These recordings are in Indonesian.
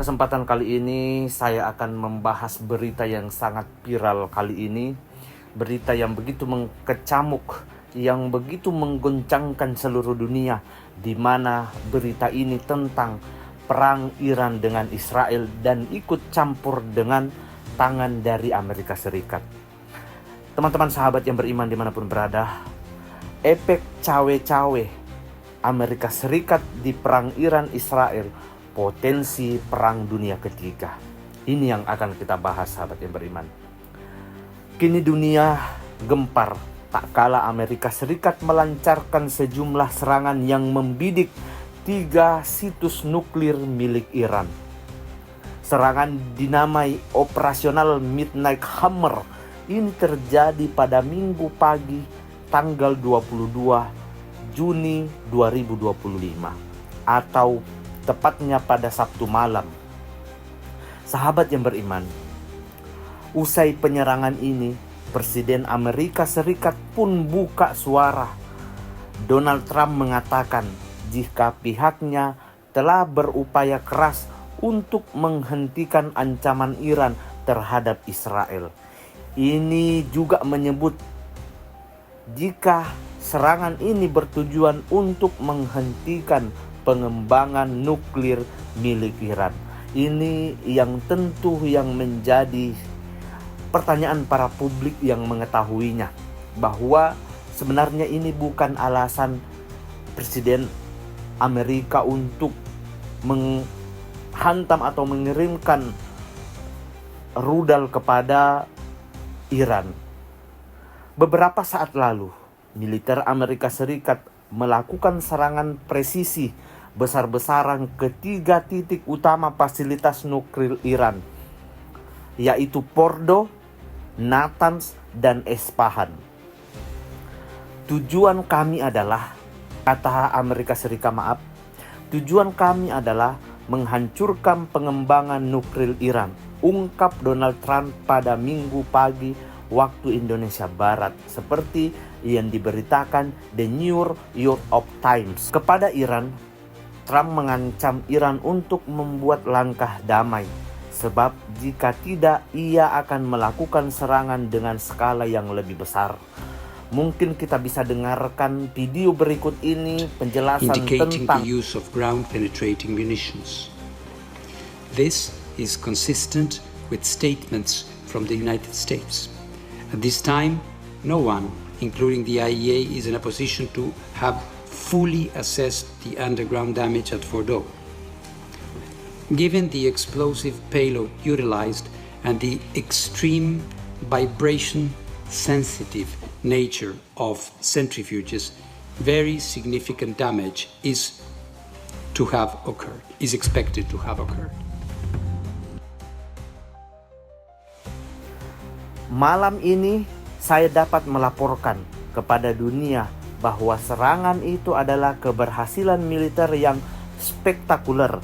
kesempatan kali ini saya akan membahas berita yang sangat viral kali ini. Berita yang begitu mengkecamuk, yang begitu menggoncangkan seluruh dunia, di mana berita ini tentang perang Iran dengan Israel dan ikut campur dengan tangan dari Amerika Serikat. Teman-teman sahabat yang beriman dimanapun berada, efek cawe-cawe Amerika Serikat di perang Iran-Israel, potensi perang dunia ketiga. Ini yang akan kita bahas sahabat yang beriman. Kini dunia gempar tak kala Amerika Serikat melancarkan sejumlah serangan yang membidik 3 situs nuklir milik Iran. Serangan dinamai Operasional Midnight Hammer ini terjadi pada Minggu pagi tanggal 22 Juni 2025 atau tepatnya pada Sabtu malam. Sahabat yang beriman, usai penyerangan ini, Presiden Amerika Serikat pun buka suara. Donald Trump mengatakan jika pihaknya telah berupaya keras untuk menghentikan ancaman Iran terhadap Israel. Ini juga menyebut jika serangan ini bertujuan untuk menghentikan pengembangan nuklir milik Iran. Ini yang tentu yang menjadi pertanyaan para publik yang mengetahuinya, bahwa sebenarnya ini bukan alasan Presiden Amerika untuk menghantam atau mengirimkan rudal kepada Iran. Beberapa saat lalu, militer Amerika Serikat melakukan serangan presisi besar-besaran ke 3 titik utama fasilitas nuklir Iran, yaitu Fordo, Natanz, dan Esfahan. Tujuan kami adalah, kata Amerika Serikat, tujuan kami adalah menghancurkan pengembangan nuklir Iran, ungkap Donald Trump pada Minggu pagi waktu Indonesia Barat, seperti yang diberitakan The New York Times. Kepada Iran, Trump mengancam Iran untuk membuat langkah damai, sebab jika tidak ia akan melakukan serangan dengan skala yang lebih besar. Mungkin kita bisa dengarkan video berikut ini penjelasan indicating tentang the use of ground penetrating munitions. This is consistent with statements from the United States. At this time, no one, including the IEA, is in a position to have fully assessed the underground damage at Fordo. Given the explosive payload utilized and the extreme vibration-sensitive nature of centrifuges, very significant damage is expected to have occurred. Malam ini saya dapat melaporkan kepada dunia bahwa serangan itu adalah keberhasilan militer yang spektakuler.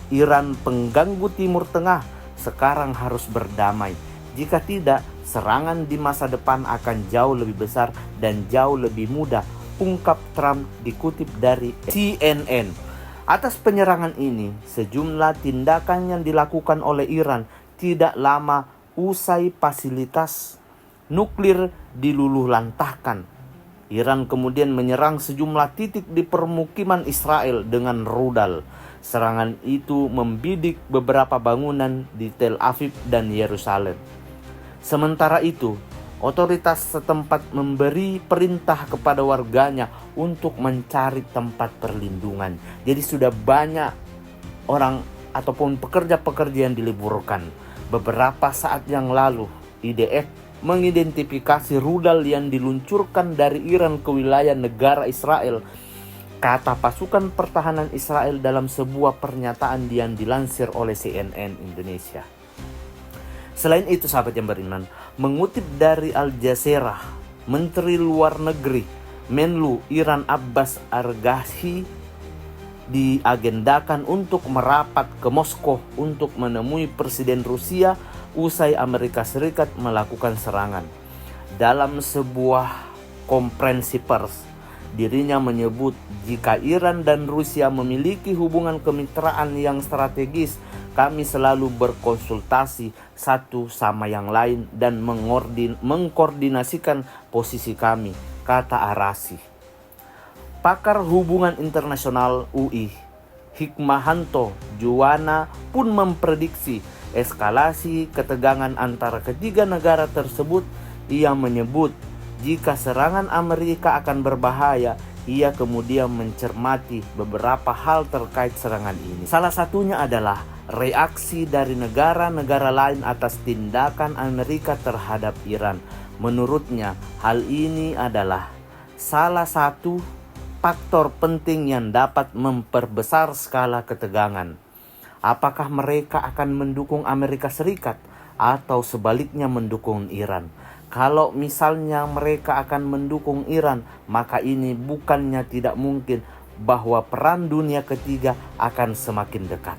Iran, pengganggu Timur Tengah, sekarang harus berdamai. Jika tidak, serangan di masa depan akan jauh lebih besar dan jauh lebih mudah, ungkap Trump dikutip dari CNN. Atas penyerangan ini, sejumlah tindakan yang dilakukan oleh Iran tidak lama usai fasilitas nuklir diluluhlantahkan. Iran kemudian menyerang sejumlah titik di permukiman Israel dengan rudal. Serangan itu membidik beberapa bangunan di Tel Aviv dan Yerusalem. Sementara itu, otoritas setempat memberi perintah kepada warganya untuk mencari tempat perlindungan. Jadi sudah banyak orang ataupun pekerja-pekerja yang diliburkan. Beberapa saat yang lalu, IDF mengidentifikasi rudal yang diluncurkan dari Iran ke wilayah negara Israel, kata pasukan pertahanan Israel dalam sebuah pernyataan yang dilansir oleh CNN Indonesia. Selain itu sahabat yang beriman, mengutip dari Al Jazeera, Menteri Luar Negeri Menlu Iran Abbas Araghchi diagendakan untuk merapat ke Moskow untuk menemui Presiden Rusia usai Amerika Serikat melakukan serangan. Dalam sebuah konferensi pers, dirinya menyebut jika Iran dan Rusia memiliki hubungan kemitraan yang strategis kami selalu berkonsultasi satu sama yang lain dan mengkoordinasikan posisi kami, kata Arasi. Pakar hubungan internasional UI, Hikmahanto Juwana pun memprediksi eskalasi ketegangan antara ketiga negara tersebut. Ia menyebut jika serangan Amerika akan berbahaya, ia kemudian mencermati beberapa hal terkait serangan ini. Salah satunya adalah reaksi dari negara-negara lain atas tindakan Amerika terhadap Iran. Menurutnya, hal ini adalah salah satu faktor penting yang dapat memperbesar skala ketegangan. Apakah mereka akan mendukung Amerika Serikat atau sebaliknya mendukung Iran? Kalau misalnya mereka akan mendukung Iran, maka ini bukannya tidak mungkin bahwa perang dunia ketiga akan semakin dekat.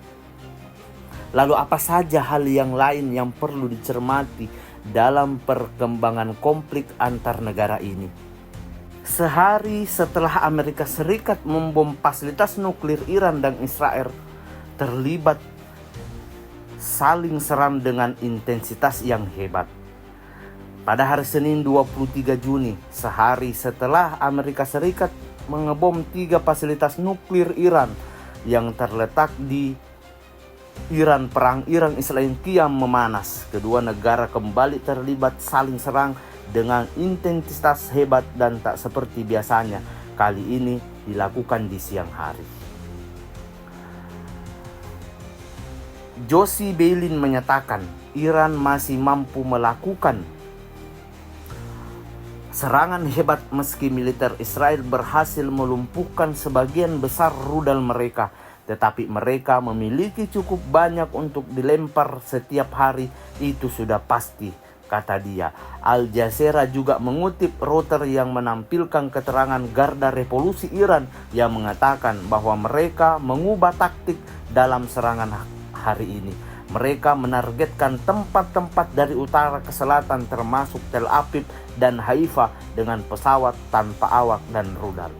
Lalu apa saja hal yang lain yang perlu dicermati dalam perkembangan konflik antar negara ini? Sehari setelah Amerika Serikat membom fasilitas nuklir Iran dan Israel terlibat saling serang dengan intensitas yang hebat. Pada hari Senin 23 Juni, sehari setelah Amerika Serikat mengebom 3 fasilitas nuklir Iran yang terletak di Iran, perang Iran-Israel kian memanas. Kedua negara kembali terlibat saling serang dengan intensitas hebat dan tak seperti biasanya. Kali ini dilakukan di siang hari. Josie Beilin menyatakan Iran masih mampu melakukan serangan hebat meski militer Israel berhasil melumpuhkan sebagian besar rudal mereka, tetapi mereka memiliki cukup banyak untuk dilempar setiap hari, itu sudah pasti, kata dia. Al Jazeera juga mengutip Reuters yang menampilkan keterangan Garda Revolusi Iran yang mengatakan bahwa mereka mengubah taktik dalam serangan hari ini. Mereka menargetkan tempat-tempat dari utara ke selatan termasuk Tel Aviv dan Haifa dengan pesawat tanpa awak dan rudal.